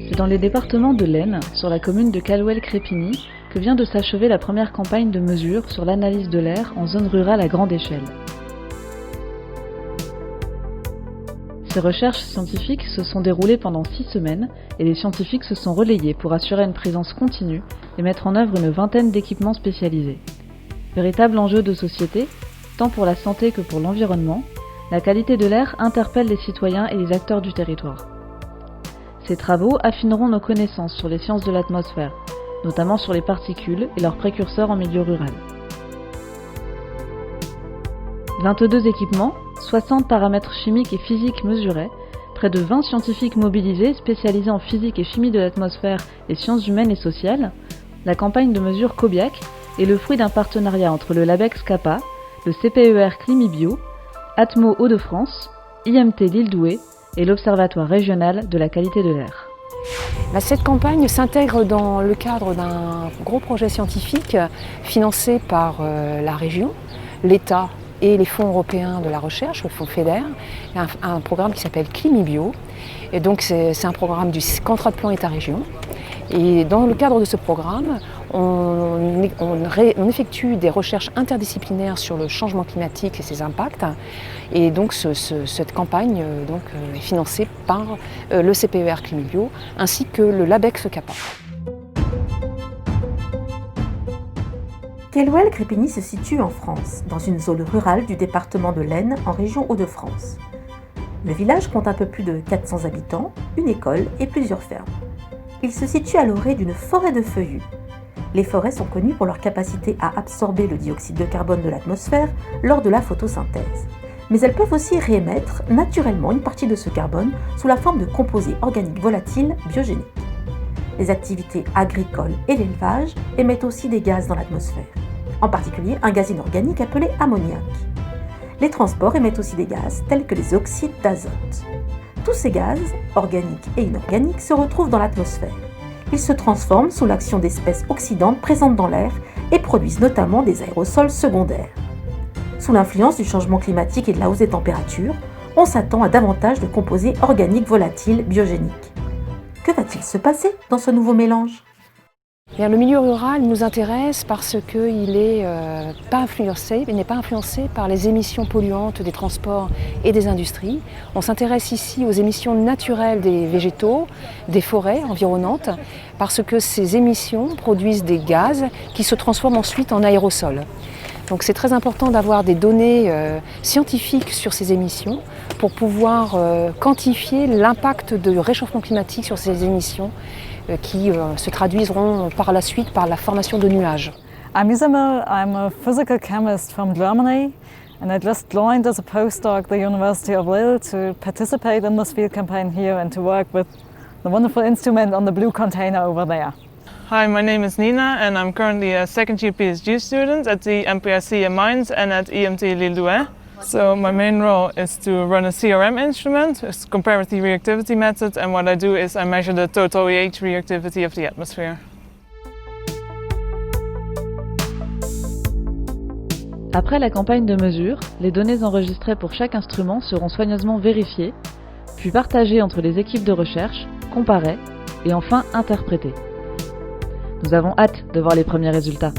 C'est dans les départements de l'Aisne, sur la commune de Calouel-Crépigny, que vient de s'achever la première campagne de mesure sur l'analyse de l'air en zone rurale à grande échelle. Ces recherches scientifiques se sont déroulées pendant 6 semaines et les scientifiques se sont relayés pour assurer une présence continue et mettre en œuvre une vingtaine d'équipements spécialisés. Véritable enjeu de société, tant pour la santé que pour l'environnement, la qualité de l'air interpelle les citoyens et les acteurs du territoire. Ces travaux affineront nos connaissances sur les sciences de l'atmosphère, notamment sur les particules et leurs précurseurs en milieu rural. 22 équipements, 60 paramètres chimiques et physiques mesurés, près de 20 scientifiques mobilisés spécialisés en physique et chimie de l'atmosphère et sciences humaines et sociales, la campagne de mesure COBIAC est le fruit d'un partenariat entre le LABEX CAPA, le CPER Climibio, Atmo Hauts-de-France, IMT Lille-Douai et l'Observatoire régional de la qualité de l'air. Cette campagne s'intègre dans le cadre d'un gros projet scientifique financé par la région, l'État et les fonds européens de la recherche, le fonds FEDER, un programme qui s'appelle Climibio. Et donc c'est un programme du contrat de plan État-région. Et dans le cadre de ce programme, on effectue des recherches interdisciplinaires sur le changement climatique et ses impacts. Et donc cette campagne est financée par le CPER Climibio ainsi que le LABEX CAPA. Calouel-Crépigny se situe en France, dans une zone rurale du département de l'Aisne, en région Hauts-de-France. Le village compte un peu plus de 400 habitants, une école et plusieurs fermes. Il se situe à l'orée d'une forêt de feuillus. Les forêts sont connues pour leur capacité à absorber le dioxyde de carbone de l'atmosphère lors de la photosynthèse. Mais elles peuvent aussi réémettre naturellement une partie de ce carbone sous la forme de composés organiques volatiles biogéniques. Les activités agricoles et l'élevage émettent aussi des gaz dans l'atmosphère, en particulier un gaz inorganique appelé ammoniac. Les transports émettent aussi des gaz tels que les oxydes d'azote. Tous ces gaz, organiques et inorganiques, se retrouvent dans l'atmosphère. Ils se transforment sous l'action d'espèces oxydantes présentes dans l'air et produisent notamment des aérosols secondaires. Sous l'influence du changement climatique et de la hausse des températures, on s'attend à davantage de composés organiques volatiles biogéniques. Que va-t-il se passer dans ce nouveau mélange ? Le milieu rural nous intéresse parce qu'il n'est pas influencé par les émissions polluantes des transports et des industries. On s'intéresse ici aux émissions naturelles des végétaux, des forêts environnantes, parce que ces émissions produisent des gaz qui se transforment ensuite en aérosols. Donc c'est très important d'avoir des données scientifiques sur ces émissions pour pouvoir quantifier l'impact du réchauffement climatique sur ces émissions qui se traduiront par la suite par la formation de nuages. I'm Isabel, I'm a physical chemist from Germany and I just joined as a postdoc at the University of Lille to participate in this field campaign here and to work with the wonderful instrument on the blue container over there. Hi, my name is Nina and I'm currently a second year PhD student at the MPRC in Mainz and at IMT Lille-Douai. So my main role is to run a CRM instrument, a comparative reactivity method, and what I do is I measure the total EH reactivity of the atmosphere. Après la campagne de mesure, les données enregistrées pour chaque instrument seront soigneusement vérifiées, puis partagées entre les équipes de recherche, comparées et enfin interprétées. Nous avons hâte de voir les premiers résultats.